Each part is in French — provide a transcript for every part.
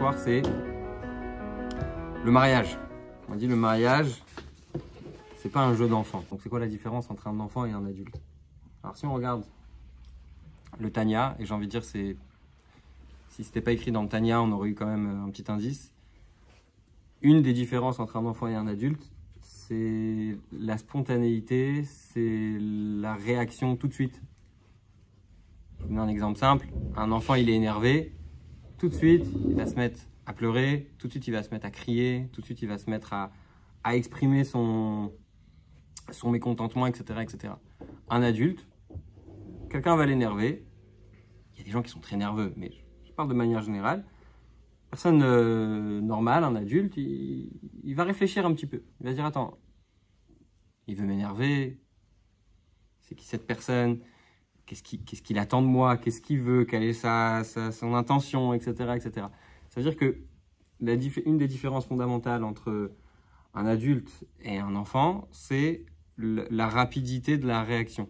soir, c'est le mariage. On dit le mariage, c'est pas un jeu d'enfant. Donc c'est quoi la différence entre un enfant et un adulte? Alors si on regarde le Tanya, et j'ai envie de dire, si c'était pas écrit dans le Tanya, on aurait eu quand même un petit indice. Une des différences entre un enfant et un adulte, c'est la spontanéité, c'est la réaction tout de suite. Je vous donne un exemple simple. Un enfant, il est énervé, tout de suite, il va se mettre à pleurer, tout de suite, il va se mettre à crier, tout de suite, il va se mettre à exprimer son mécontentement, etc., etc. Un adulte, quelqu'un va l'énerver. Il y a des gens qui sont très nerveux, mais je parle de manière générale. Personne normale, un adulte, il va réfléchir un petit peu. Il va dire, attends, il veut m'énerver. C'est qui cette personne? Qu'est-ce qu'il attend de moi? Qu'est-ce qu'il veut? Quelle est son intention, etc., etc. Ça veut dire que une des différences fondamentales entre un adulte et un enfant, c'est la rapidité de la réaction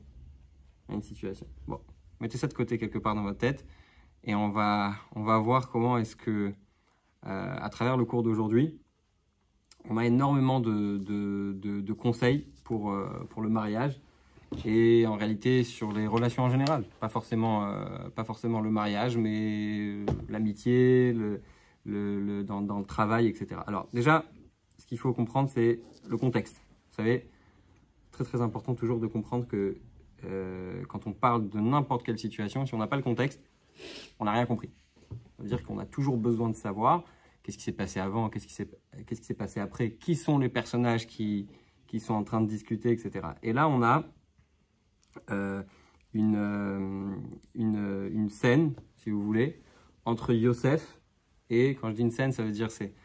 à une situation. Bon, mettez ça de côté quelque part dans votre tête et on va voir comment est-ce que, à travers le cours d'aujourd'hui, on a énormément de conseils pour le mariage et en réalité sur les relations en général. Pas forcément le mariage, mais l'amitié, dans le travail, etc. Alors déjà, ce qu'il faut comprendre, c'est le contexte. Vous savez, très très important toujours de comprendre que quand on parle de n'importe quelle situation, si on n'a pas le contexte, on n'a rien compris. Ça veut dire qu'on a toujours besoin de savoir qu'est-ce qui s'est passé avant, qu'est-ce qui s'est passé après, qui sont les personnages qui sont en train de discuter, etc. Et là, on a une scène, si vous voulez, entre Yosef et, quand je dis une scène, ça veut dire c'est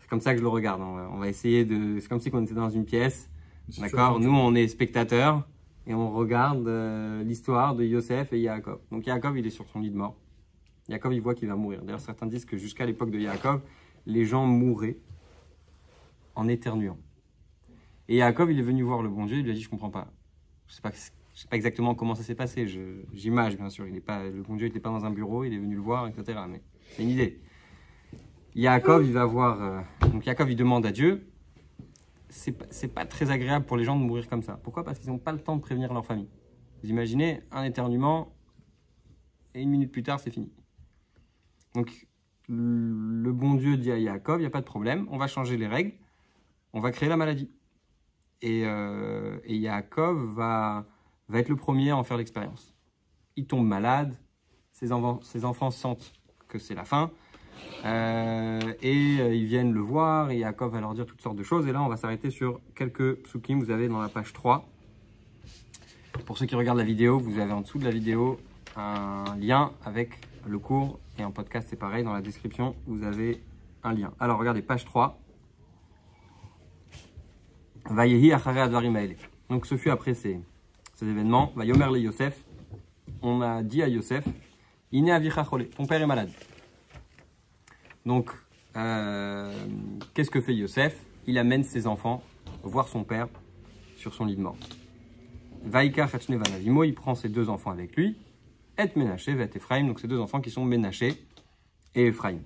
comme ça que je le regarde. On va essayer de... C'est comme si on était dans une pièce, d'accord? Nous, on est spectateurs et on regarde l'histoire de Yosef et Yaakov. Donc Yaakov, il est sur son lit de mort. Yaakov, il voit qu'il va mourir. D'ailleurs, certains disent que jusqu'à l'époque de Yaakov, les gens mouraient en éternuant. Et Yaakov, il est venu voir le bon Dieu, il lui a dit, je comprends pas. Je sais pas exactement comment ça s'est passé. J'imagine, bien sûr. Le bon Dieu n'était pas dans un bureau, il est venu le voir, etc. Mais c'est une idée. Yaakov, il va voir. Donc Yaakov, il demande à Dieu. C'est pas très agréable pour les gens de mourir comme ça. Pourquoi? Parce qu'ils n'ont pas le temps de prévenir leur famille. Vous imaginez un éternuement et 1 minute plus tard, c'est fini. Donc le bon Dieu dit à Yaakov, il n'y a pas de problème, on va changer les règles, on va créer la maladie. Et Yaakov va être le premier à en faire l'expérience. Il tombe malade, ses enfants sentent que c'est la fin, ils viennent le voir, et Yaakov va leur dire toutes sortes de choses. Et là, on va s'arrêter sur quelques psukim. Vous avez dans la page 3. Pour ceux qui regardent la vidéo, vous avez en dessous de la vidéo un lien avec le cours, et en podcast, c'est pareil. Dans la description, vous avez un lien. Alors, regardez, page 3. Vayehi achare advarim haele. Donc ce fut après ces événements. Vayomer le Yosef. On a dit à Yosef, Ine avicha chole, ton père est malade. Donc qu'est-ce que fait Yosef? Il amène ses enfants voir son père sur son lit de mort. Vaïka chachne vanavimo, il prend ses 2 enfants avec lui. Et Ménaché, et Ephraim, donc ces 2 enfants qui sont Ménaché et Ephraim.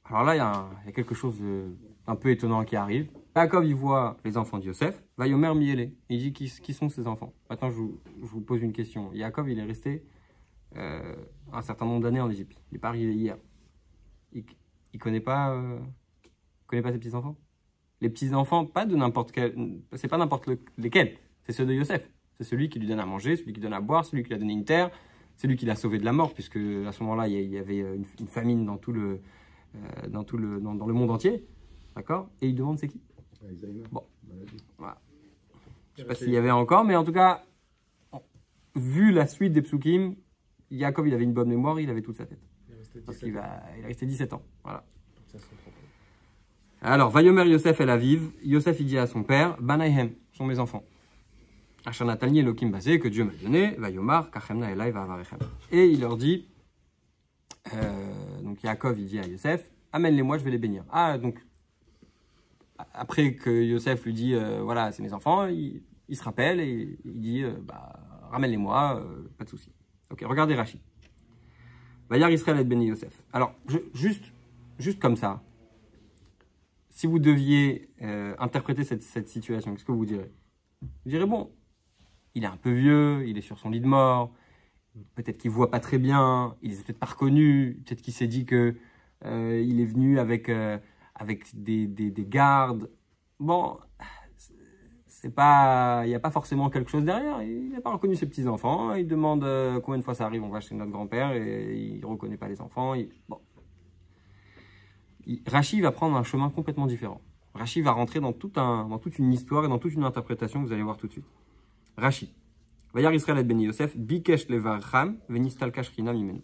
Alors là, il y a quelque chose d'un peu étonnant qui arrive. Yaakov, il voit les enfants de Yosef, va Yomer Miele. Il dit qui sont ces enfants. Maintenant, je vous pose une question. Yaakov, il est resté un certain nombre d'années en Égypte. Il n'est pas arrivé hier. Il connaît pas ses petits-enfants? Les petits-enfants, pas de n'importe quel... C'est pas n'importe lesquels. C'est ceux de Yosef. C'est celui qui lui donne à manger, celui qui donne à boire, celui qui lui a donné une terre, celui qui l'a sauvé de la mort, puisque à ce moment-là, il y avait une famine dans le monde entier. D'accord? Et il demande c'est qui? Bon, voilà. Je ne sais pas s'il y avait encore, mais en tout cas, vu la suite des psukim, Yaakov, il avait une bonne mémoire, il avait toute sa tête. Parce qu'il est resté 17 ans. Voilà. Alors, Vayomer Yosef el Aviv, Yosef il dit à son père, Banayhem, sont mes enfants. Achanatani Elohim basé, que Dieu m'a donné, Vayomar, Kachemna Elai Vavarechem. Et il leur dit, donc Yaakov il dit à Yosef, amène-les-moi, je vais les bénir. Ah, donc, après que Yosef lui dit, voilà, c'est mes enfants, il se rappelle et il dit, ramène-les-moi, pas de souci. Ok, regardez Rashi. Vayar Israël et Beni Yosef. Alors, juste comme ça, si vous deviez interpréter cette situation, qu'est-ce que vous direz? Vous direz, bon, il est un peu vieux, il est sur son lit de mort, peut-être qu'il ne voit pas très bien, il n'est peut-être pas reconnu, peut-être qu'il s'est dit que il est venu avec des gardes. Bon, il n'y a pas forcément quelque chose derrière. Il n'a pas reconnu ses petits-enfants. Il demande combien de fois ça arrive, on va chez notre grand-père et il ne reconnaît pas les enfants. Bon. Rachi va prendre un chemin complètement différent. Rachi va rentrer dans toute une histoire et dans toute une interprétation que vous allez voir tout de suite. Rachi. Vayar Israël et Beni Yosef, Bikesh levarcham, venistalka shchina mimenu.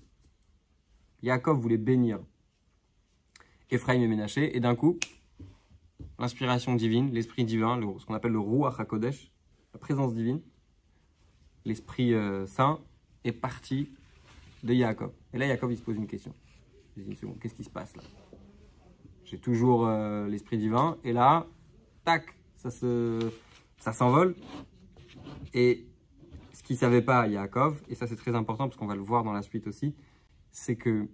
Yaakov voulait bénir Ephraim et Ménaché, et d'un coup, l'inspiration divine, l'esprit divin, ce qu'on appelle le Ruach HaKodesh, la présence divine, l'esprit saint, est parti de Yaakov. Et là, Yaakov, il se pose une question. Il se dit, qu'est-ce qui se passe là? J'ai toujours l'esprit divin, et là, tac, ça s'envole. Et ce qu'il ne savait pas, Yaakov, et ça c'est très important parce qu'on va le voir dans la suite aussi, c'est que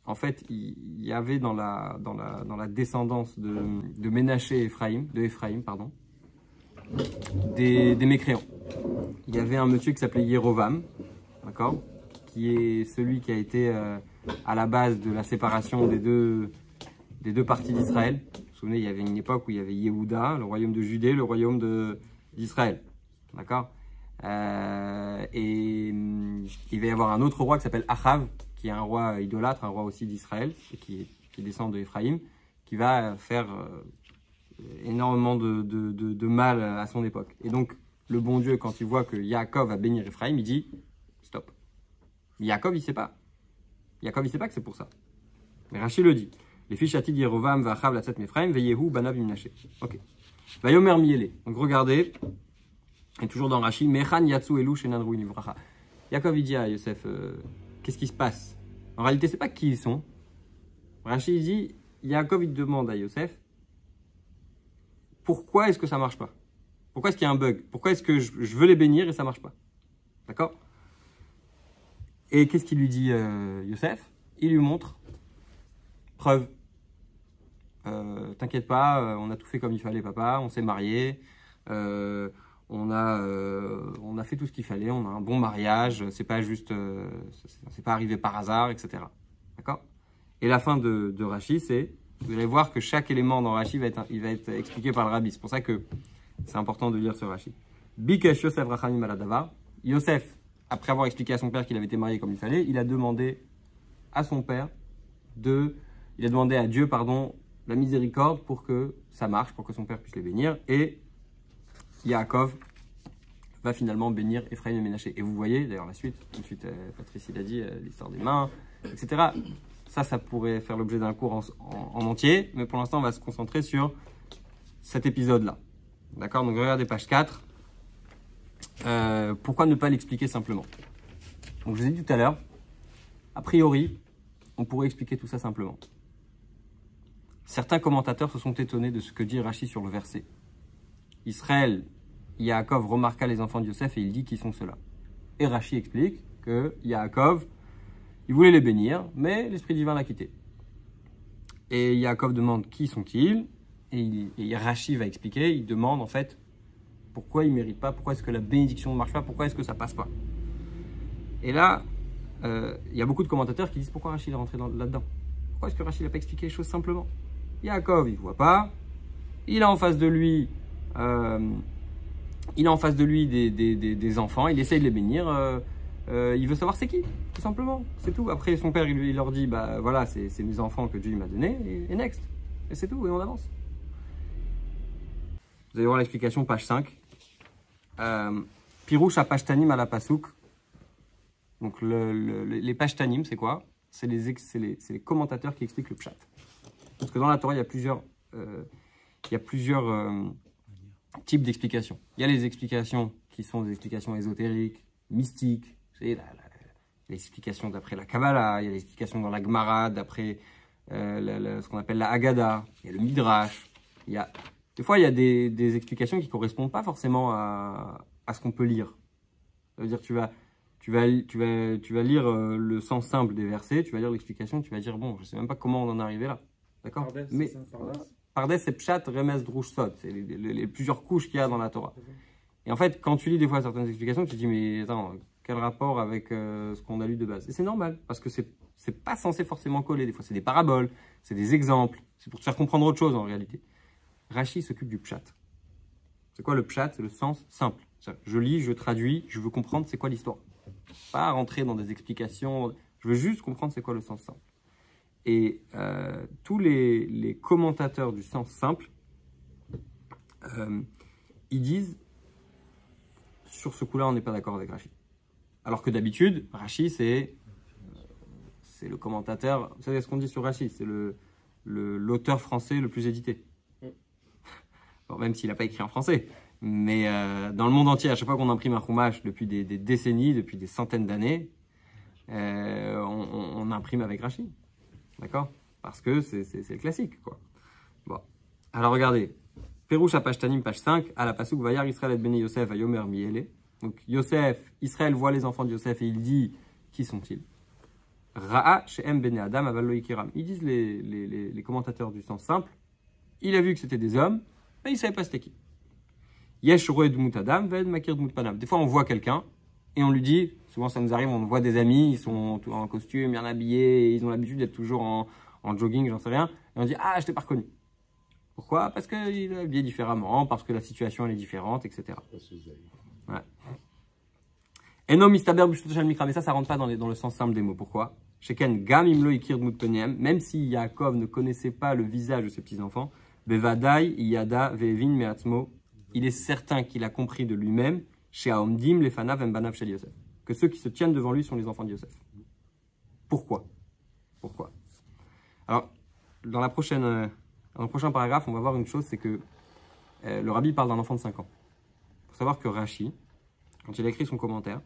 en fait, il y avait dans la descendance de Ménaché et Ephraim, des mécréants. Il y avait un monsieur qui s'appelait Yerovam, d'accord, qui est celui qui a été à la base de la séparation des deux parties d'Israël. Vous vous souvenez, il y avait une époque où il y avait Yehuda, le royaume de Judée, le royaume d'Israël, d'accord. Et il va y avoir un autre roi qui s'appelle Achav, qui est un roi idolâtre, un roi aussi d'Israël, et qui descend de Ephraim, qui va faire énormément de mal à son époque. Et donc, le bon Dieu, quand il voit que Yaakov va bénir Ephraim, il dit stop. Yaakov, il ne sait pas. Yaakov, il ne sait pas que c'est pour ça. Mais Rachid le dit. Les fiches Atid Yerovam, Vachav, Latzat Mephraim, Veyehu, Banav, Imnaché. Ok. Vayomer Miele. Donc, regardez. Et toujours dans Rashi, Mechan Yatsu Elu Shenanru Nivracha. Yaakov il dit à Yosef, qu'est-ce qui se passe? En réalité, c'est pas qui ils sont. Rashi dit, Yaakov il demande à Yosef, pourquoi est-ce que ça marche pas? Pourquoi est-ce qu'il y a un bug? Pourquoi est-ce que je veux les bénir et ça marche pas? D'accord? Et qu'est-ce qu'il lui dit Yosef? Il lui montre, preuve. T'inquiète pas, on a tout fait comme il fallait, papa, on s'est marié. On a fait tout ce qu'il fallait, on a un bon mariage, c'est pas juste, c'est pas arrivé par hasard, etc. D'accord? Et la fin de Rashi, c'est, vous allez voir que chaque élément dans Rashi va être expliqué par le rabbi. C'est pour ça que c'est important de lire ce Rashi. Bikesh Yosef Rachamim Aladavar. Yosef, après avoir expliqué à son père qu'il avait été marié comme il fallait, il a demandé à Dieu, la miséricorde pour que ça marche, pour que son père puisse les bénir. Et Yaakov va finalement bénir Ephraim et Ménaché. Et vous voyez, d'ailleurs, la suite, tout de suite, Patrice il a dit, l'histoire des mains, etc. Ça pourrait faire l'objet d'un cours en entier, mais pour l'instant, on va se concentrer sur cet épisode-là. D'accord? Donc, regardez page 4. Pourquoi ne pas l'expliquer simplement? Donc, je vous ai dit tout à l'heure, a priori, on pourrait expliquer tout ça simplement. Certains commentateurs se sont étonnés de ce que dit Rashi sur le verset. Israël, Yaakov remarqua les enfants de Yosef et il dit qui sont ceux-là. Et Rashi explique que Yaakov, il voulait les bénir, mais l'esprit divin l'a quitté. Et Yaakov demande qui sont-ils, et Rashi va expliquer, il demande en fait pourquoi il ne mérite pas, pourquoi est-ce que la bénédiction ne marche pas, pourquoi est-ce que ça passe pas. Et là, il y a beaucoup de commentateurs qui disent pourquoi Rashi est rentré là-dedans. Pourquoi est-ce que Rashi n'a pas expliqué les choses simplement? Yaakov, il ne voit pas, il a en face de lui des enfants, il essaye de les bénir, il veut savoir c'est qui, tout simplement, c'est tout. Après son père il leur dit, bah voilà, c'est mes enfants que Dieu m'a donnés, et next, et c'est tout, et on avance. Vous allez voir l'explication, page 5. Pirouche à Pashtanim à la Pasouk. Donc les Pashtanim, c'est quoi? C'est les commentateurs qui expliquent le pshat. Parce que dans la Torah, il y a plusieurs types d'explications. Il y a les explications qui sont des explications ésotériques, mystiques. C'est l'explication d'après la Kabbalah, il y a l'explication dans la Gemara, d'après ce qu'on appelle la Haggadah, il y a le Midrash. Des fois, il y a des explications qui ne correspondent pas forcément à ce qu'on peut lire. Ça veut dire que tu vas lire le sens simple des versets, tu vas lire l'explication, tu vas dire, bon, je ne sais même pas comment on en est arrivé là. D'accord? Mais Pardes, c'est Pshat, Remes, Drush, Sod. C'est les plusieurs couches qu'il y a dans la Torah. Et en fait, quand tu lis des fois certaines explications, tu te dis, mais attends, quel rapport avec ce qu'on a lu de base? Et c'est normal, parce que c'est pas censé forcément coller. Des fois, c'est des paraboles, c'est des exemples. C'est pour te faire comprendre autre chose en réalité. Rashi s'occupe du Pshat. C'est quoi le Pshat? C'est le sens simple. Je lis, je traduis, je veux comprendre c'est quoi l'histoire. Pas rentrer dans des explications. Je veux juste comprendre c'est quoi le sens simple. Et tous les commentateurs du sens simple, ils disent, sur ce coup-là, on n'est pas d'accord avec Rashi. Alors que d'habitude, Rashi, c'est le commentateur. Vous savez ce qu'on dit sur Rashi? C'est l'auteur français le plus édité. Bon, même s'il n'a pas écrit en français. Mais dans le monde entier, à chaque fois qu'on imprime un chumash depuis des décennies, depuis des centaines d'années, on imprime avec Rashi. D'accord? Parce que c'est le classique, quoi. Bon. Alors regardez. Perouche à Pashtanim, page 5, à la Pasuk, Vayar Israël et Bene Yosef à Yomer Miele. Donc Yosef, Israël voit les enfants de Yosef et il dit, qui sont-ils? Ra'a Shehem Bene Adam Avallo Ikiram. Ils disent les commentateurs du sens simple, il a vu que c'était des hommes, mais il ne savait pas c'était qui. Yesh Roe Dmut Adam, Ved Makir Dmut Panam. Des fois on voit quelqu'un et on lui dit, souvent ça nous arrive, on voit des amis, ils sont en costume, bien habillés, ils ont l'habitude d'être toujours en jogging, j'en sais rien, et on dit, ah, je t'ai pas reconnu. Pourquoi? Parce qu'il est habillé différemment, parce que la situation elle est différente, etc. Ouais. Eno mistaber b'shtoshal mikra, mais ça rentre pas dans le sens simple des mots. Pourquoi? Sheken gam imlo ikir dmut peniem, même si Yaakov ne connaissait pas le visage de ses petits-enfants, bevadai yada vevin meatzmo, il est certain qu'il a compris de lui-même, chez Aomdim lefanav embanav shel Yosef, que ceux qui se tiennent devant lui sont les enfants de Yosef. Pourquoi? Alors, dans le prochain paragraphe, on va voir une chose, c'est que le rabbi parle d'un enfant de 5 ans. Il faut savoir que Rashi, quand il a écrit son commentaire,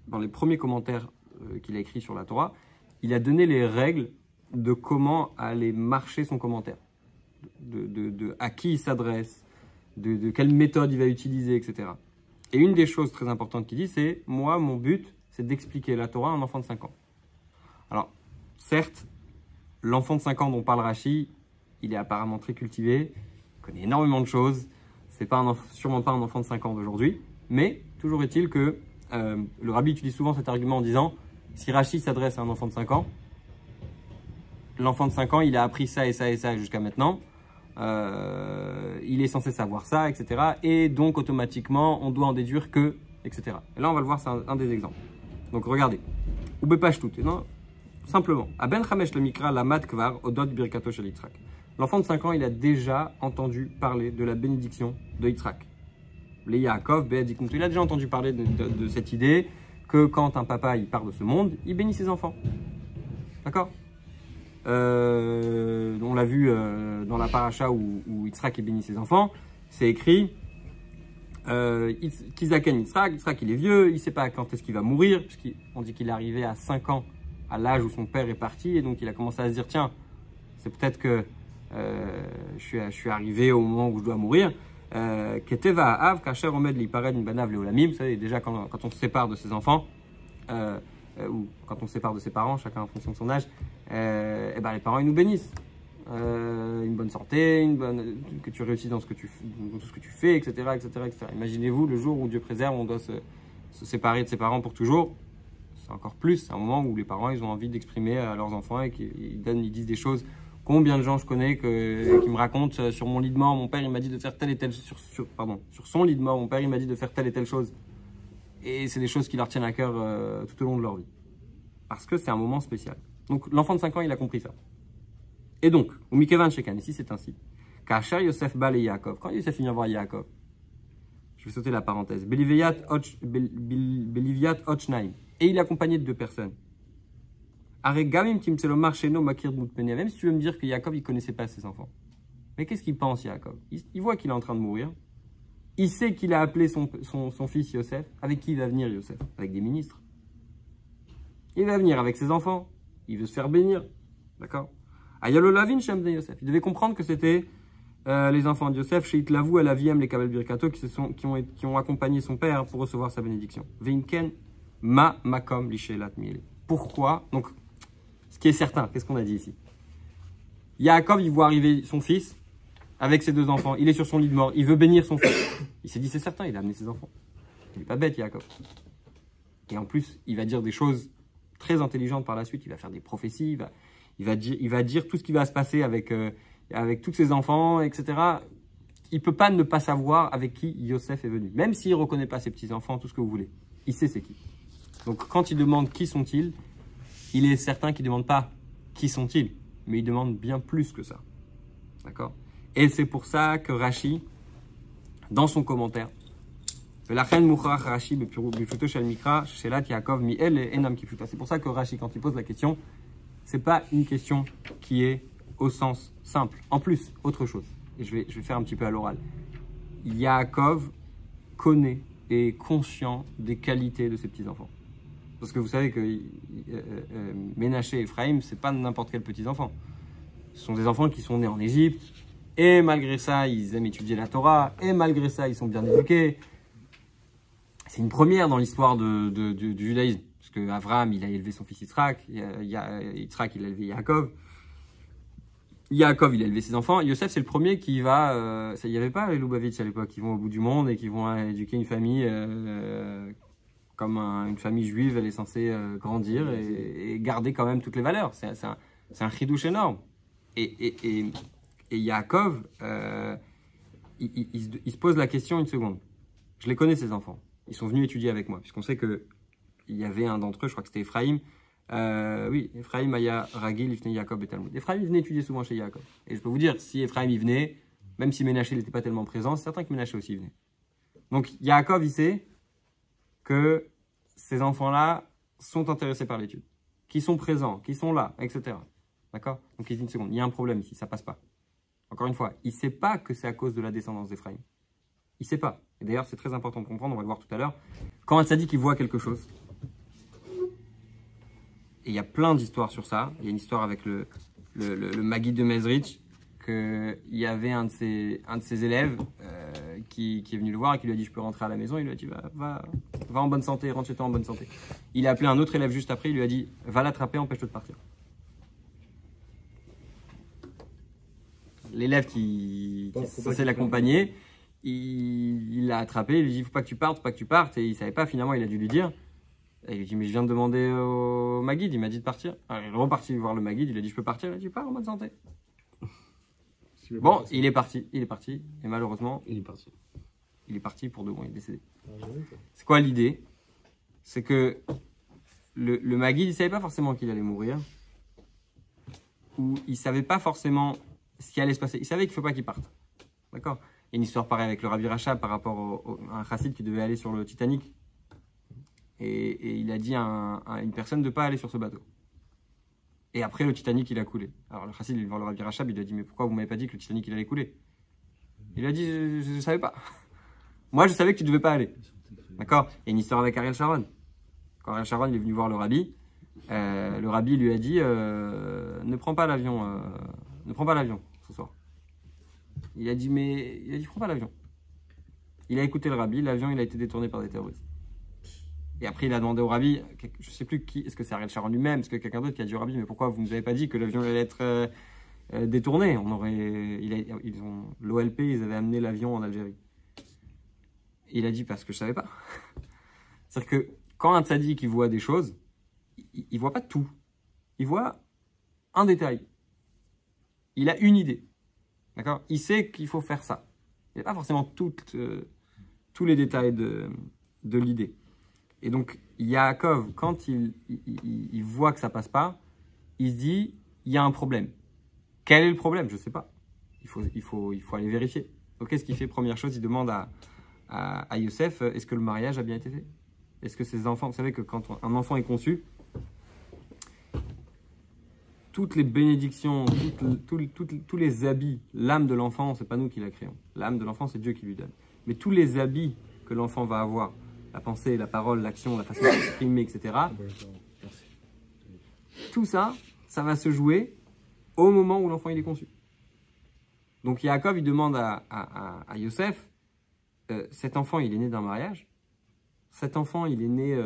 dans les premiers commentaires qu'il a écrits sur la Torah, il a donné les règles de comment allait marcher son commentaire, à qui il s'adresse, de quelle méthode il va utiliser, etc. Et une des choses très importantes qu'il dit, c'est « Moi, mon but, c'est d'expliquer la Torah à un enfant de 5 ans. » Alors, certes, l'enfant de 5 ans dont parle Rashi, il est apparemment très cultivé, il connaît énormément de choses. C'est sûrement pas un enfant de 5 ans d'aujourd'hui. Mais toujours est-il que le rabbi utilise souvent cet argument en disant si Rashi s'adresse à un enfant de 5 ans, l'enfant de 5 ans, il a appris ça et ça et ça jusqu'à maintenant. Il est censé savoir ça, etc. Et donc, automatiquement, on doit en déduire que, etc. Et là, on va le voir, c'est un des exemples. Donc, regardez. Oube page tout. Non, simplement. Aben Chamesh le Mikra, la Mat Kvar, Odot Birkato Shel Yitzhak. L'enfant de 5 ans, il a déjà entendu parler de la bénédiction de Yitzhak. Les Yaakov, il a déjà entendu parler de cette idée que quand un papa il part de ce monde, il bénit ses enfants. D'accord? On l'a vu dans la paracha où Yitzhak bénit ses enfants. C'est écrit Kizaken Yitzhak. Yitzhak, il est vieux, il ne sait pas quand est-ce qu'il va mourir, puisqu'on dit qu'il est arrivé à 5 ans, à l'âge où son père est parti, et donc il a commencé à se dire tiens, c'est peut-être que je suis arrivé au moment où je dois mourir. Keteva Av, Kacher Omed Lipared Banav Leolamim. Vous savez, déjà quand on se sépare de ses enfants, ou quand on se sépare de ses parents, chacun en fonction de son âge, les parents ils nous bénissent. Une bonne santé, que tu réussisses dans tout ce que tu fais, etc. Imaginez-vous le jour où Dieu préserve, on doit se séparer de ses parents pour toujours. C'est encore plus, c'est un moment où les parents ils ont envie d'exprimer à leurs enfants et qu'ils disent des choses. Combien de gens je connais qui me racontent sur mon lit de mort, mon père il m'a dit de faire telle et telle sur son lit de mort, mon père il m'a dit de faire telle et telle chose. Et c'est des choses qui leur tiennent à cœur tout au long de leur vie. Parce que c'est un moment spécial. Donc l'enfant de 5 ans, il a compris ça. Et donc, au Mikevan Shekan, ici c'est ainsi. Kacher Yosef Bal et Yaakov. Quand Yosef vient voir Yaakov, je vais sauter la parenthèse. Beliviat Ochnaim. Et il est accompagné de 2 personnes. Même si tu veux me dire que Yaakov, il ne connaissait pas ses enfants. Mais qu'est-ce qu'il pense, Yaakov? Il voit qu'il est en train de mourir. Il sait qu'il a appelé son fils Yosef. Avec qui il va venir, Yosef? Avec des ministres. Il va venir avec ses enfants. Il veut se faire bénir. D'accord? Ayalolavin Shem de Yosef. Il devait comprendre que c'était les enfants de Yosef, chez Itlavu à la Viem, les Kabel Birkato, qui ont accompagné son père pour recevoir sa bénédiction. Veinken, makom lishelat miele. Pourquoi? Donc, ce qui est certain, qu'est-ce qu'on a dit ici? Yaakov, il voit arriver son fils avec ses deux enfants. Il est sur son lit de mort. Il veut bénir son fils. Il s'est dit, c'est certain, il a amené ses enfants. Il n'est pas bête, Yaakov. Et en plus, il va dire des choses très intelligentes par la suite. Il va faire des prophéties. Il va dire tout ce qui va se passer avec tous ses enfants, etc. Il ne peut pas ne pas savoir avec qui Yosef est venu. Même s'il ne reconnaît pas ses petits-enfants, tout ce que vous voulez. Il sait c'est qui. Donc, quand il demande qui sont-ils, il est certain qu'il ne demande pas qui sont-ils. Mais il demande bien plus que ça. D'accord? Et c'est pour ça que Rashi, dans son commentaire, c'est pour ça que Rashi, quand il pose la question, c'est pas une question qui est au sens simple. En plus, autre chose, et je vais faire un petit peu à l'oral. Yaakov connaît et est conscient des qualités de ses petits-enfants. Parce que vous savez que Ménaché et Ephraïm, c'est pas n'importe quel petits-enfants. Ce sont des enfants qui sont nés en Égypte, et malgré ça, ils aiment étudier la Torah, et malgré ça, ils sont bien éduqués. C'est une première dans l'histoire du judaïsme. Parce que Abraham, il a élevé son fils Yitzhak, Yitzhak, il a élevé Yaakov. Yaakov, il a élevé ses enfants. Yosef, c'est le premier qui va... il n'y avait pas les Lubavitch à l'époque, qui vont au bout du monde et qui vont éduquer une famille comme une famille juive, elle est censée grandir et garder quand même toutes les valeurs. C'est un chidouche énorme. Et Yaakov, il se pose la question une seconde. Je les connais, ces enfants. Ils sont venus étudier avec moi, puisqu'on sait qu'il y avait un d'entre eux, je crois que c'était Ephraïm. Oui, Ephraïm, Aya, Ragil, Ifnei, Yaakov et Talmud. Ephraïm, il venait étudier souvent chez Yaakov. Et je peux vous dire, si Ephraïm y venait, même si Ménaché n'était pas tellement présent, c'est certain que Ménaché aussi venait. Donc Yaakov, il sait que ces enfants-là sont intéressés par l'étude, qui sont présents, qui sont là, etc. D'accord? Donc il dit une seconde, il y a un problème ici, ça passe pas. Encore une fois, il ne sait pas que c'est à cause de la descendance d'Ephraïm. Il ne sait pas. Et d'ailleurs, c'est très important de comprendre, on va le voir tout à l'heure. Quand un tzaddik, il voit quelque chose, et il y a plein d'histoires sur ça. Il y a une histoire avec le Maguide de Mezrich, qu'il y avait un de ses élèves qui est venu le voir et qui lui a dit « Je peux rentrer à la maison ?» Il lui a dit va en bonne santé, rentre chez toi en bonne santé. Il a appelé un autre élève juste après, il lui a dit « Va l'attraper, empêche-le de partir. » L'élève qui est censé l'accompagner, il l'a attrapé, il lui dit « Faut pas que tu partes, faut pas que tu partes. » Et il ne savait pas, finalement, il a dû lui dire. Et il lui dit « Mais je viens de demander au Maguide, il m'a dit de partir. » Alors il est reparti voir le Maguide, il a dit « Je peux partir ?» Il a dit « Pars en bonne santé. » Bon, il est parti, et malheureusement, il est parti pour de bon, il est décédé. C'est quoi l'idée? C'est que le Maguide, il ne savait pas forcément qu'il allait mourir, ou il ne savait pas forcément ce qui allait se passer. Il savait qu'il ne faut pas qu'il parte. D'accord? Il y a une histoire pareille avec le Rabbi Rachab par rapport à un chassid qui devait aller sur le Titanic. Et il a dit à une personne de ne pas aller sur ce bateau. Et après, le Titanic, il a coulé. Alors le chassid, il va voir le Rabbi Rachab, il lui a dit « Mais pourquoi vous ne m'avez pas dit que le Titanic, il allait couler ?» Il a dit « Je ne savais pas. Moi, je savais que tu ne devais pas aller. » D'accord? Il y a une histoire avec Ariel Sharon. Quand Ariel Sharon il est venu voir le rabbi lui a dit ne prends pas l'avion ce soir. Il a dit prends pas l'avion. Il a écouté le rabbi, l'avion il a été détourné par des terroristes. Et après il a demandé au rabbi, je ne sais plus qui, est-ce que c'est Ariel Sharon lui-même, est-ce que quelqu'un d'autre qui a dit au rabbi mais pourquoi vous ne nous avez pas dit que l'avion allait être détourné? L'OLP ils avaient amené l'avion en Algérie. Et il a dit parce que je savais pas. C'est-à-dire que quand un tzaddik il voit des choses, il voit pas tout. Il voit un détail. Il a une idée. D'accord? Il sait qu'il faut faire ça. Il n'a pas forcément tous les détails de l'idée. Et donc, Yaakov, quand il voit que ça passe pas, il se dit, il y a un problème. Quel est le problème? Je ne sais pas. Il faut aller vérifier. Donc, qu'est-ce qu'il fait? Première chose, il demande à Yosef, est-ce que le mariage a bien été fait? Est-ce que ces enfants, vous savez que quand un enfant est conçu, toutes les bénédictions, tous les habits, l'âme de l'enfant, c'est pas nous qui la créons. L'âme de l'enfant, c'est Dieu qui lui donne. Mais tous les habits que l'enfant va avoir, la pensée, la parole, l'action, la façon de s'exprimer, etc. Tout ça, ça va se jouer au moment où l'enfant il est conçu. Donc Yaakov, il demande à Yosef, cet enfant, il est né d'un mariage. Cet enfant, il est né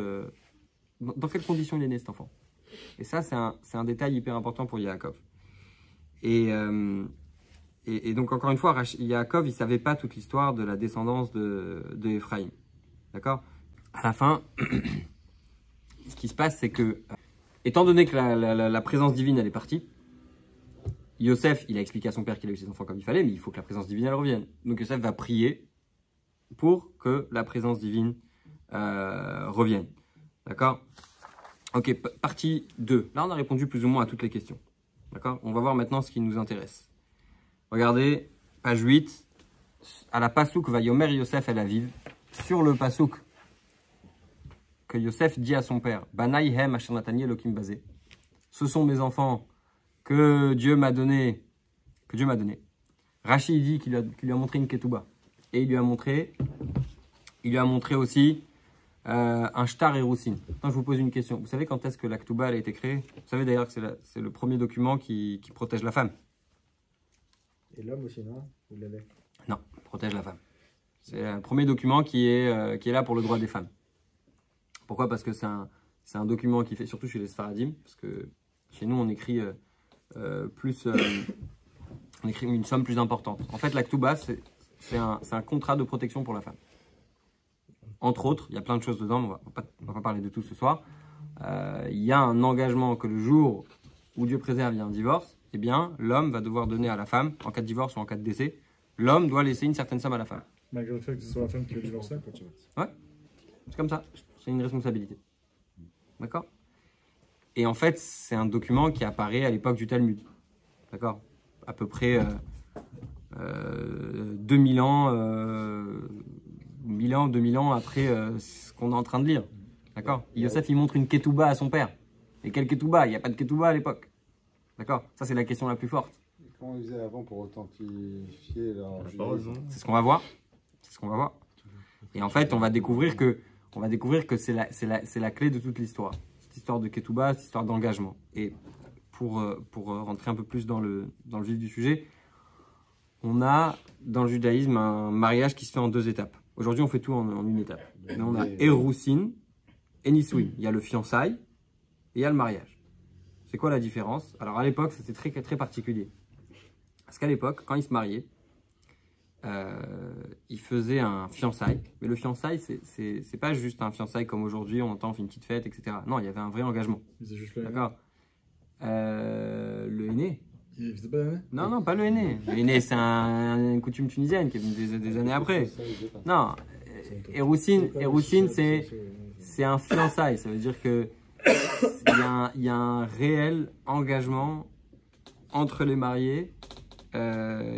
dans quelles conditions il est né cet enfant? Et ça, c'est un détail hyper important pour Yaakov. Et donc, encore une fois, Yaakov, il ne savait pas toute l'histoire de la descendance de Ephraïm. D'accord? À la fin, ce qui se passe, c'est que, étant donné que la présence divine, elle est partie, Yosef, il a expliqué à son père qu'il a eu ses enfants comme il fallait, mais il faut que la présence divine, elle revienne. Donc, Yosef va prier pour que la présence divine revienne. D'accord? Ok, partie 2. Là, on a répondu plus ou moins à toutes les questions. D'accord? On va voir maintenant ce qui nous intéresse. Regardez, page 8. À la pasouk va Yomer Yosef el Aviv. Sur le pasouk que Yosef dit à son père, Banaï hem asher natani Elokim bazé. Ce sont mes enfants que Dieu m'a donné. Rashi dit qu'il lui a montré une ketouba. Et il lui a montré aussi un shtar erusin. Maintenant, je vous pose une question. Vous savez quand est-ce que la ketouba a été créée? Vous savez d'ailleurs que c'est le premier document qui protège la femme. Et l'homme aussi, non? Ou l'évêque? Non, protège la femme. C'est le premier document qui est là pour le droit des femmes. Pourquoi? Parce que c'est un document qui fait, surtout chez les Sfaradim, parce que chez nous on écrit on écrit une somme plus importante. En fait, la ketouba, c'est un contrat de protection pour la femme. Entre autres, il y a plein de choses dedans, mais on va pas parler de tout ce soir. Il y a un engagement que le jour où Dieu préserve, il y a un divorce, eh bien, l'homme va devoir donner à la femme, en cas de divorce ou en cas de décès, l'homme doit laisser une certaine somme à la femme. Malgré le fait que ce soit la femme qui va divorcer, quoi, tu vois. Ouais, c'est comme ça, c'est une responsabilité. D'accord? Et en fait, c'est un document qui apparaît à l'époque du Talmud. D'accord? À peu près 2000 ans, 2000 ans après ce qu'on est en train de lire. D'accord? Yosef, il montre une ketouba à son père. Et quelle ketouba? Il n'y a pas de ketouba à l'époque. D'accord? Ça, c'est la question la plus forte. Et comment ils faisaient avant pour authentifier leur judaïsme? C'est ce qu'on va voir. C'est ce qu'on va voir. Et en fait, on va découvrir que c'est la clé de toute l'histoire. Cette histoire de ketouba, cette histoire d'engagement. Et pour rentrer un peu plus dans le vif du sujet, on a dans le judaïsme un mariage qui se fait en 2 étapes. Aujourd'hui, on fait tout en une étape. Mais on a Erusin et Nisouin. Il y a le fiançailles et il y a le mariage. C'est quoi la différence? Alors à l'époque, c'était très, très particulier. Parce qu'à l'époque, quand ils se mariaient, ils faisaient un fiançailles. Mais le fiançailles, c'est pas juste un fiançailles comme aujourd'hui, on entend, on fait une petite fête, etc. Non, il y avait un vrai engagement. C'est juste le D'accord? Le henné. Il faisait pas l'année? Non, pas le henné. Le henné, c'est une coutume tunisienne qui est venue des années après. Non, Erusin, c'est un fiançailles. Ça veut dire que il y a un réel engagement entre les mariés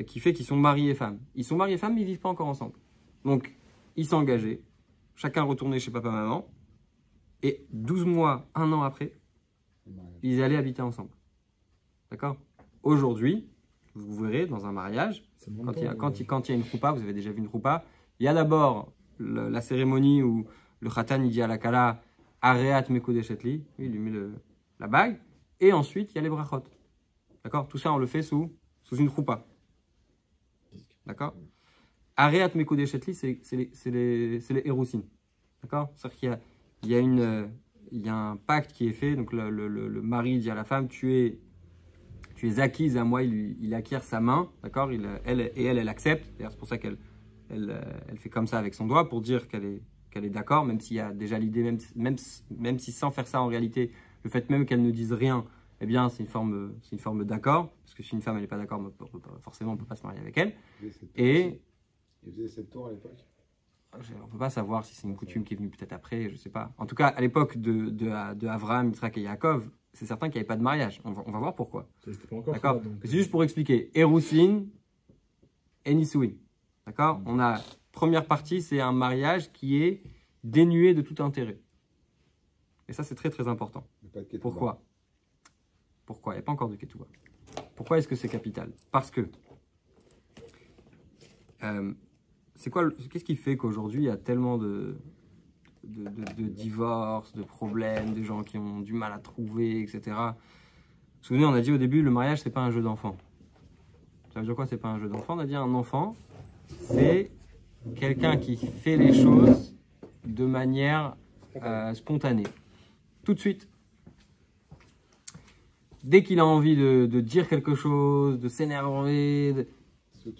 qui fait qu'ils sont mariés femmes. Ils sont mariés femmes, mais ils ne vivent pas encore ensemble. Donc, ils s'engageaient, chacun retournait chez papa-maman, et 12 mois, 1 an après, ils allaient habiter ensemble. D'accord? Aujourd'hui, vous verrez, dans un mariage, quand il y a une choupa, vous avez déjà vu une choupa, il y a d'abord la cérémonie où le khatan il dit à la kala Areat mekodeshetli, il lui met la bague, et ensuite il y a les brachot. D'accord? Tout ça on le fait sous une choupa. D'accord? Areat mekodeshetli, c'est les erusin. D'accord? C'est-à-dire qu'il y a un pacte qui est fait, donc le mari dit à la femme tu es acquise à moi, il acquiert sa main, d'accord? Elle accepte, d'ailleurs c'est pour ça qu'elle fait comme ça avec son doigt pour dire qu'elle est d'accord, même s'il y a déjà l'idée, même si sans faire ça en réalité, le fait même qu'elle ne dise rien, eh bien c'est une forme d'accord, parce que si une femme elle n'est pas d'accord, forcément on ne peut pas se marier avec elle. Et ils faisaient cette tour à l'époque? On ne peut pas savoir si c'est une coutume qui est venue peut-être après, je ne sais pas. En tout cas, à l'époque de Avraham, Yitzhak et Yaakov, c'est certain qu'il n'y avait pas de mariage. On va voir pourquoi. D'accord. C'est juste pour expliquer. Erusin et Nisouin. D'accord. On a première partie, c'est un mariage qui est dénué de tout intérêt. Et ça, c'est très très important. Pourquoi? Il n'y a pas encore de ketouba. Pourquoi est-ce que c'est capital? Parce que qu'est-ce qui fait qu'aujourd'hui il y a tellement de divorces, de problèmes, de gens qui ont du mal à trouver, etc. Vous vous souvenez, on a dit au début, le mariage, c'est pas un jeu d'enfant. Ça veut dire quoi, c'est pas un jeu d'enfant? On a dit un enfant, c'est quelqu'un qui fait les choses de manière spontanée. tout de suite. Dès qu'il a envie de dire quelque chose, de s'énerver,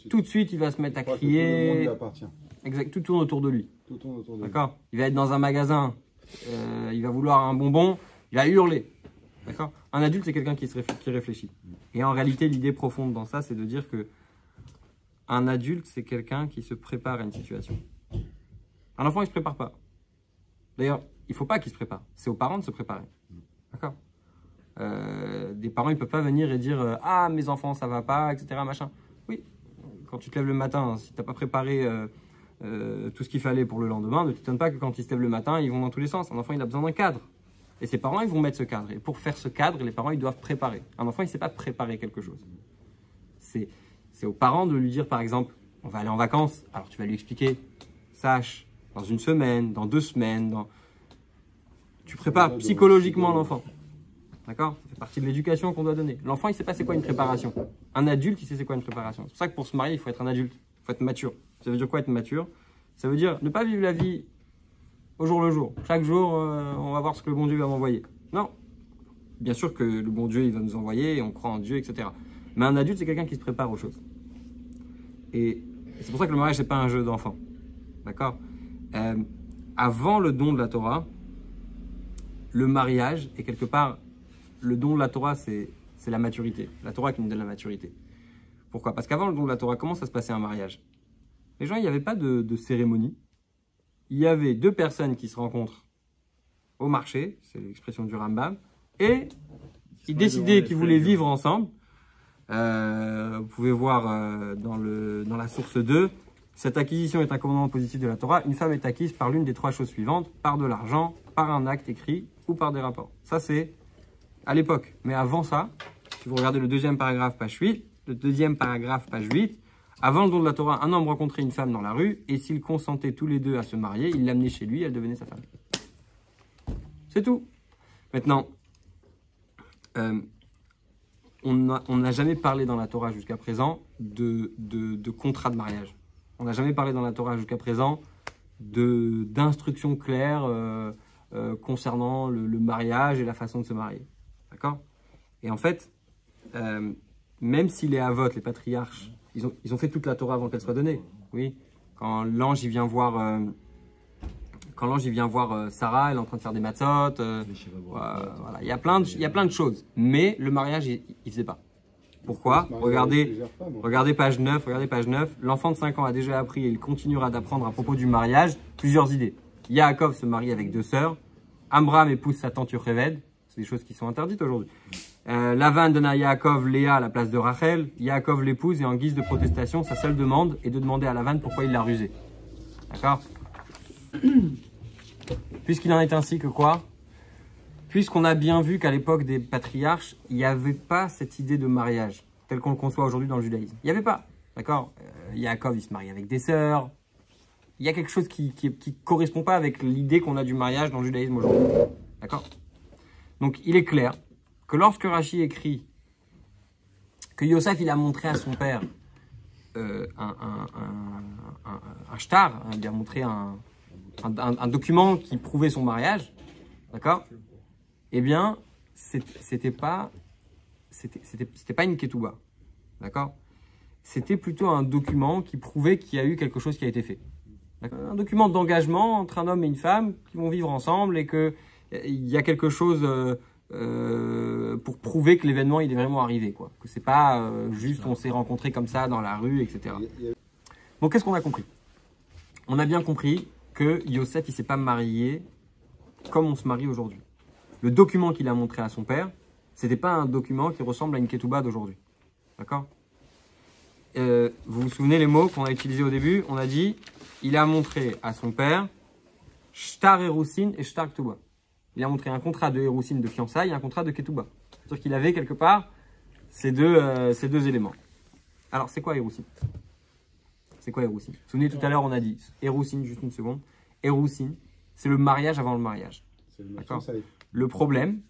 tout de suite, il va se mettre à crier. Tout le monde lui appartient. Exact, tout tourne autour de lui. Tout tourne autour de lui. D'accord. Il va être dans un magasin, il va vouloir un bonbon, il va hurler. D'accord. Un adulte, c'est quelqu'un qui réfléchit. Et en réalité, l'idée profonde dans ça, c'est de dire que un adulte, c'est quelqu'un qui se prépare à une situation. Un enfant, il ne se prépare pas. D'ailleurs, il ne faut pas qu'il se prépare. C'est aux parents de se préparer. D'accord. Des parents, ils ne peuvent pas venir et dire « Ah, mes enfants, ça ne va pas, etc. » machin. Oui, quand tu te lèves le matin, si tu n'as pas préparé tout ce qu'il fallait pour le lendemain, ne t'étonne pas que quand ils se lèvent le matin, ils vont dans tous les sens. Un enfant, il a besoin d'un cadre. Et ses parents, ils vont mettre ce cadre. Et pour faire ce cadre, les parents, ils doivent préparer. Un enfant, il ne sait pas préparer quelque chose. C'est aux parents de lui dire, par exemple, on va aller en vacances. Alors, tu vas lui expliquer, sache, dans une semaine, dans 2 semaines, tu prépares psychologiquement l'enfant. D'accord? Ça fait partie de l'éducation qu'on doit donner. L'enfant, il ne sait pas c'est quoi une préparation. Un adulte, il sait c'est quoi une préparation. C'est pour ça que pour se marier, il faut être un adulte. Il faut être mature. Ça veut dire quoi être mature? Ça veut dire ne pas vivre la vie au jour le jour. Chaque jour, on va voir ce que le bon Dieu va m'envoyer. Non. Bien sûr que le bon Dieu, il va nous envoyer, et on croit en Dieu, etc. Mais un adulte, c'est quelqu'un qui se prépare aux choses. Et c'est pour ça que le mariage, ce n'est pas un jeu d'enfant. D'accord? Avant le don de la Torah, le mariage est quelque part, le don de la Torah, c'est la maturité. La Torah qui nous donne la maturité. Pourquoi? Parce qu'avant le don de la Torah, comment ça se passait un mariage? Les gens, il n'y avait pas de cérémonie. Il y avait 2 personnes qui se rencontrent au marché, c'est l'expression du Rambam, et ils décidaient qu'ils voulaient vivre ensemble. Vous pouvez voir dans la source 2, cette acquisition est un commandement positif de la Torah. Une femme est acquise par l'une des 3 choses suivantes, par de l'argent, par un acte écrit ou par des rapports. Ça, c'est à l'époque. Mais avant ça, si vous regardez le 2e paragraphe, page 8, le 2e paragraphe, page 8, avant le don de la Torah, un homme rencontrait une femme dans la rue, et s'ils consentaient tous les 2 à se marier, il l'amenait chez lui, elle devenait sa femme. C'est tout. Maintenant, on n'a jamais parlé dans la Torah jusqu'à présent de contrat de mariage. On n'a jamais parlé dans la Torah jusqu'à présent d'instructions claires concernant le mariage et la façon de se marier. D'accord? Et en fait, même si les Avot, les patriarches, ils ont fait toute la Torah avant qu'elle soit donnée. Oui. Quand l'ange il vient voir Sarah, elle est en train de faire des matzot. Voilà. Il y a plein de choses. Mais le mariage, il ne faisait pas. Pourquoi? Regardez page 9. L'enfant de 5 ans a déjà appris et il continuera d'apprendre à propos du mariage plusieurs idées. Yaakov se marie avec 2 sœurs. Amram épouse sa tante Yocheved. C'est des choses qui sont interdites aujourd'hui. Lavan donne à Yaakov Léa à la place de Rachel. Yaakov l'épouse et en guise de protestation, sa seule demande est de demander à Lavan pourquoi il l'a rusé. D'accord? Puisqu'il en est ainsi que quoi? Puisqu'on a bien vu qu'à l'époque des patriarches, il n'y avait pas cette idée de mariage, tel qu'on le conçoit aujourd'hui dans le judaïsme. Il n'y avait pas. D'accord? Yaakov, il se marie avec des sœurs. Il y a quelque chose qui ne correspond pas avec l'idée qu'on a du mariage dans le judaïsme aujourd'hui. D'accord? Donc, il est clair que lorsque Rashi écrit que Yosef, il a montré à son père un shtar, il a montré un document qui prouvait son mariage, d'accord? Eh bien, c'était pas une ketouba, d'accord? C'était plutôt un document qui prouvait qu'il y a eu quelque chose qui a été fait. Un document d'engagement entre un homme et une femme qui vont vivre ensemble et qu'il y a quelque chose pour prouver que l'événement il est vraiment arrivé, quoi. Que c'est pas juste on s'est rencontrés comme ça dans la rue, etc. Donc qu'est-ce qu'on a compris? On a bien compris que Yosef il s'est pas marié comme on se marie aujourd'hui. Le document qu'il a montré à son père, c'était pas un document qui ressemble à une ketouba d'aujourd'hui. D'accord? Vous vous souvenez les mots qu'on a utilisés au début? On a dit, il a montré à son père shtar erusin et shtar ketouba. Il a montré un contrat de erusin de fiançailles et un contrat de ketouba. C'est-à-dire qu'il avait quelque part ces deux éléments. Alors, c'est quoi erusin? C'est quoi erusin? Vous vous souvenez, tout à l'heure, on a dit erusin, juste une seconde. Erusin, c'est le mariage avant le mariage. D'accord? Le problème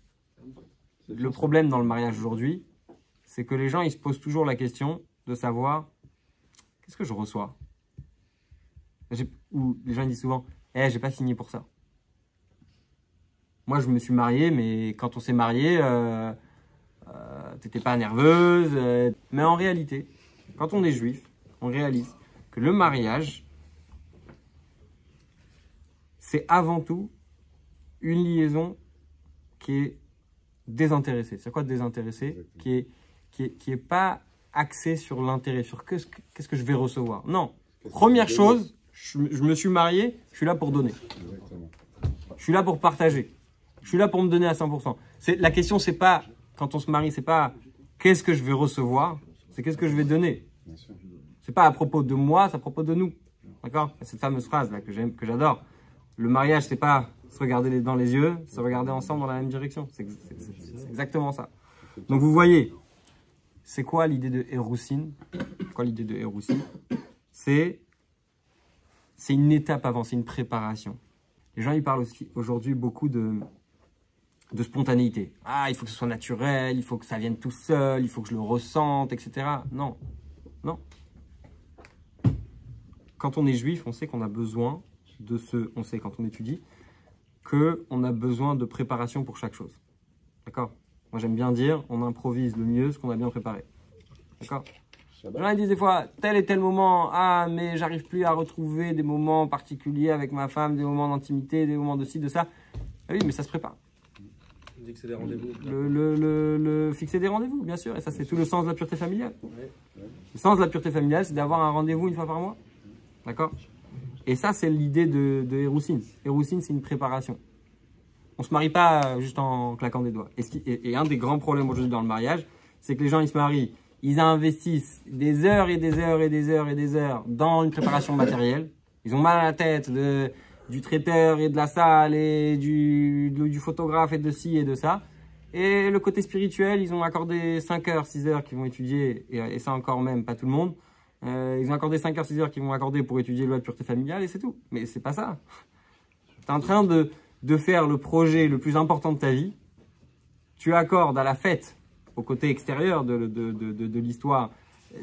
dans le mariage aujourd'hui, c'est que les gens ils se posent toujours la question de savoir qu'est-ce que je reçois. Ou les gens ils disent souvent, j'ai pas signé pour ça. moi, je me suis marié, mais quand on s'est marié, t'étais pas nerveuse. Mais en réalité, quand on est juif, on réalise que le mariage, c'est avant tout une liaison qui est désintéressée. C'est quoi désintéressée? Qui est pas axée sur l'intérêt, sur qu'est-ce que je vais recevoir. Non. Première chose, je me suis marié, je suis là pour donner. Exactement. Je suis là pour partager. Je suis là pour me donner à 100%. La question, c'est pas, quand on se marie, c'est pas qu'est-ce que je vais recevoir, c'est qu'est-ce que je vais donner. Bien sûr. C'est pas à propos de moi, c'est à propos de nous. D'accord? Cette fameuse phrase là que j'aime, que j'adore. Le mariage, c'est pas se regarder dans les yeux, se regarder ensemble dans la même direction. C'est exactement ça. Donc vous voyez, c'est quoi l'idée de Héroussine? Quoi l'idée de Héroussine? C'est une étape avant, c'est une préparation. Les gens, ils parlent aussi aujourd'hui beaucoup de spontanéité. Ah, il faut que ce soit naturel, il faut que ça vienne tout seul, il faut que je le ressente, etc. Non, non. Quand on est juif, on sait qu'on a besoin on sait quand on étudie, qu'on a besoin de préparation pour chaque chose. D'accord? Moi, j'aime bien dire, on improvise le mieux ce qu'on a bien préparé. D'accord? Les gens ils disent des fois, tel et tel moment, ah, mais j'arrive plus à retrouver des moments particuliers avec ma femme, des moments d'intimité, des moments de ci, de ça. Ah oui, mais ça se prépare. Fixer des rendez-vous. Le fixer des rendez-vous, bien sûr. Et ça, c'est tout le sens de la pureté familiale. Le sens de la pureté familiale, c'est d'avoir un rendez-vous une fois par mois. D'accord? Et ça, c'est l'idée de Héroussine. Héroussine, c'est une préparation. On ne se marie pas juste en claquant des doigts. Et un des grands problèmes aujourd'hui dans le mariage, c'est que les gens, ils se marient, ils investissent des heures et des heures et des heures et des heures dans une préparation matérielle. Ils ont mal à la tête du traiteur et de la salle et du photographe et de ci et de ça. Et le côté spirituel, ils ont accordé 5 heures, 6 heures qu'ils vont étudier, et ça encore même, pas tout le monde. Ils ont accordé 5 heures, 6 heures qu'ils vont accorder pour étudier la loi de pureté familiale et c'est tout. Mais c'est pas ça. Tu es en train de faire le projet le plus important de ta vie. Tu accordes à la fête, au côté extérieur de l'histoire,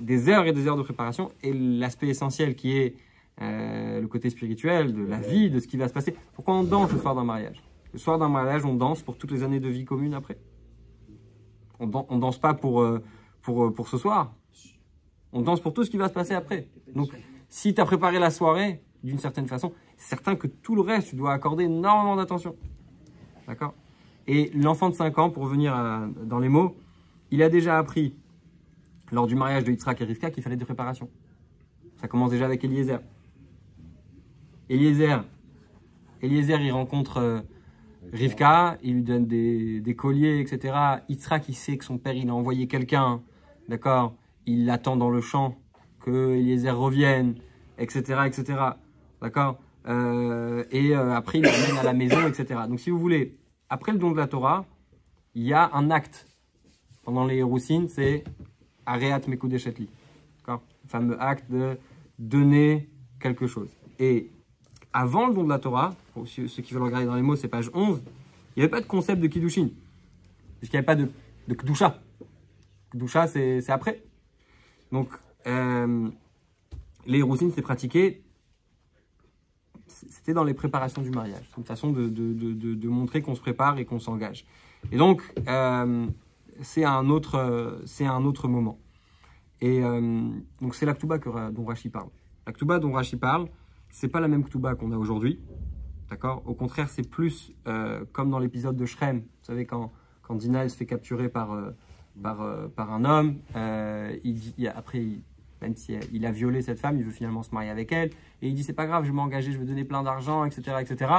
des heures et des heures de préparation et l'aspect essentiel qui est le côté spirituel, de la vie, de ce qui va se passer. Pourquoi on danse le soir d'un mariage? Le soir d'un mariage, on danse pour toutes les années de vie commune après. On danse pas pour ce soir. On danse pour tout ce qui va se passer après. Donc, si tu as préparé la soirée d'une certaine façon, c'est certain que tout le reste, tu dois accorder énormément d'attention. D'accord? Et l'enfant de 5 ans, pour revenir dans les mots, il a déjà appris, lors du mariage de Yitzhak et Rivka, qu'il fallait des préparations. Ça commence déjà avec Eliezer. Eliezer, il rencontre Rivka, il lui donne des colliers, etc. Yitzhak, il sait que son père, il a envoyé quelqu'un, d'accord? Il l'attend dans le champ, que Eliezer revienne, etc., etc. D'accord? Après, il l'amène à la maison, etc. Donc, si vous voulez, après le don de la Torah, il y a un acte. Pendant les Héroussines, c'est Areat Mekudei Shetli. D'accord? Le fameux acte de donner quelque chose. Et avant le don de la Torah, pour ceux qui veulent regarder dans les mots, c'est page 11, il n'y avait pas de concept de Kiddushin. Puisqu'il n'y avait pas de Kedusha. Kedusha, c'est après. Donc, les Héroussines, c'est pratiqué, c'était dans les préparations du mariage. C'est une façon de montrer qu'on se prépare et qu'on s'engage. Et donc, c'est un autre moment. Et donc, c'est la Ktouba dont Rashi parle. La Ktouba dont Rashi parle, c'est pas la même Ktouba qu'on a aujourd'hui. D'accord? Au contraire, c'est plus comme dans l'épisode de Shrem. Vous savez, quand Dina elle se fait capturer par un homme, même si il a violé cette femme, il veut finalement se marier avec elle. Et il dit, c'est pas grave, je vais m'engager, je vais donner plein d'argent, etc., etc.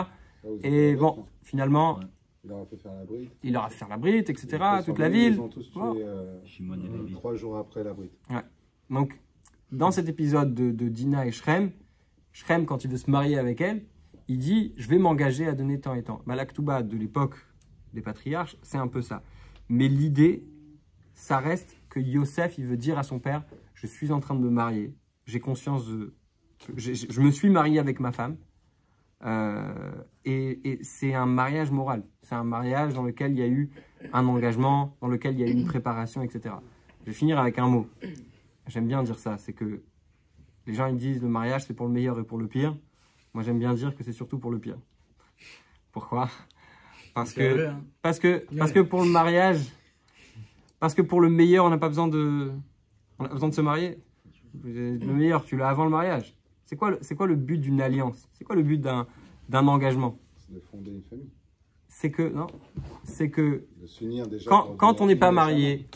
Et bon, finalement, il leur a fait faire la brite. Il leur a fait faire la brite, etc., toute la ville. Ils ont tous tué 3 jours après la brite. Ouais. Donc, dans cet épisode de Dina et Shrem, quand il veut se marier avec elle, il dit, je vais m'engager à donner tant et tant. La Ktouba de l'époque des patriarches, c'est un peu ça. Mais l'idée, ça reste que Yosef, il veut dire à son père, je suis en train de me marier, j'ai conscience je me suis marié avec ma femme, et c'est un mariage moral. C'est un mariage dans lequel il y a eu un engagement, dans lequel il y a eu une préparation, etc. Je vais finir avec un mot. J'aime bien dire ça, c'est que les gens ils disent le mariage c'est pour le meilleur et pour le pire. Moi j'aime bien dire que c'est surtout pour le pire. Pourquoi? Parce C'est vrai, que, hein. parce que pour le mariage, parce que pour le meilleur, on n'a pas besoin de se marier. Le meilleur, tu l'as avant le mariage. C'est quoi le but d'une alliance? C'est quoi le but d'un engagement? C'est de fonder une famille. C'est que, non, c'est que De s'unir déjà. quand on n'est pas marié,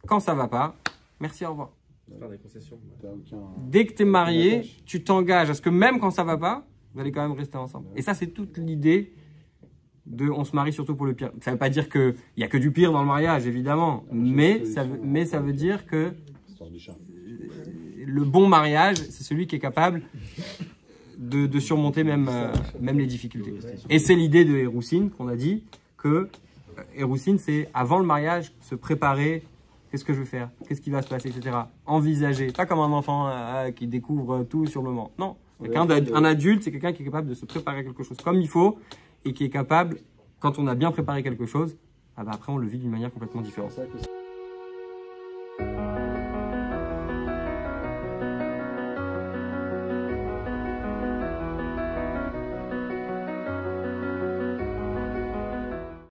quand ça va pas, merci, au revoir. Faire des concessions. T'as aucun... Dès que tu es marié, tu t'engages à ce que même quand ça va pas, vous allez quand même rester ensemble. Et ça, c'est toute l'idée de on se marie surtout pour le pire. Ça veut pas dire qu'il y a que du pire dans le mariage, évidemment, mais ça veut dire que Histoire du chat. le bon mariage, c'est celui qui est capable de surmonter même les difficultés. Et c'est l'idée de Héroussine qu'on a dit que Héroussine, c'est avant le mariage, se préparer. Qu'est-ce que je vais faire? Qu'est-ce qui va se passer, etc. Envisager. Pas comme un enfant qui découvre tout sur le moment. Non. Un adulte, c'est quelqu'un qui est capable de se préparer à quelque chose comme il faut et qui est capable, quand on a bien préparé quelque chose, après on le vit d'une manière complètement différente. C'est ça que